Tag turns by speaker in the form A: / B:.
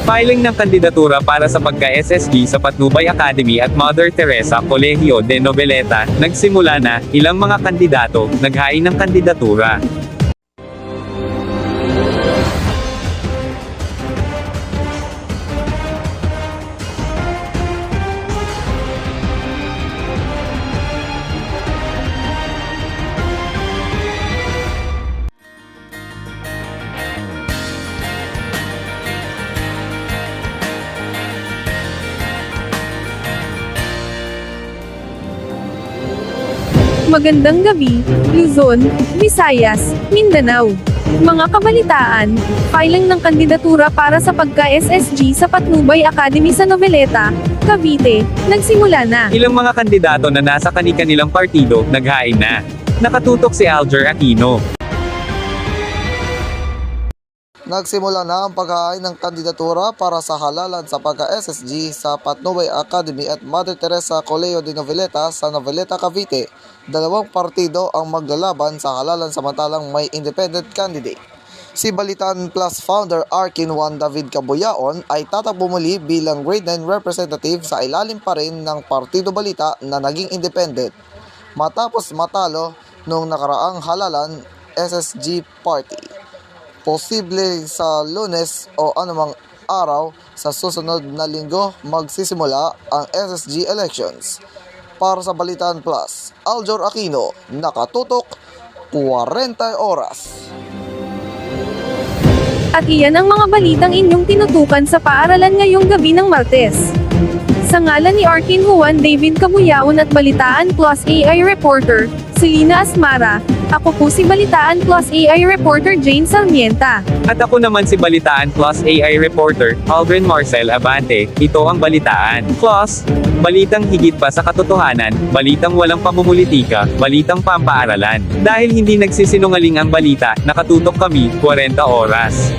A: Filing ng kandidatura para sa pagka-SSG sa Patnubay Academy at Mother Teresa Colegio de Noveleta, nagsimula na, ilang mga kandidato, naghain ng kandidatura.
B: Magandang gabi, Luzon, Visayas, Mindanao. Mga kabalitaan, filing ng kandidatura para sa pagka-SSG sa Patnubay Academy sa Noveleta, Cavite, nagsimula na.
A: Ilang mga kandidato na nasa kani-kanilang partido, naghain na. Nakatutok si Alger Aquino.
C: Nagsimula na ang paghahain ng kandidatura para sa halalan sa pagka-SSG sa Patnubay Academy at Mother Teresa Colegio de Noveleta sa Noveleta, Cavite. Dalawang partido ang maglalaban sa halalan samantalang may independent candidate. Si Balitaan Plus founder Arkin Juan David Cabuyaon ay tatakbo muli bilang grade 9 representative sa ilalim pa rin ng Partido Balita na naging independent matapos matalo noong nakaraang halalan SSG Party. Posible sa Lunes o anumang araw sa susunod na linggo magsisimula ang SSG elections. Para sa Balitaan Plus, Aljor Aquino, nakatutok 40 oras.
B: At iyan ang mga balitang inyong tinutukan sa paaralan ngayong gabi ng Martes. Sa ngalan ni Arkin Juan David Cabuyaon at Balitaan Plus AI Reporter, Selina Asmara, ako po si Balitaan Plus AI Reporter Jane Sarmienta.
A: At ako naman si Balitaan Plus AI Reporter, Aldrin Marcel Abante. Ito ang Balitaan Plus, balitang higit pa sa katotohanan, balitang walang pamumulitika, balitang pampaaralan. Dahil hindi nagsisinungaling ang balita, nakatutok kami, 40 oras.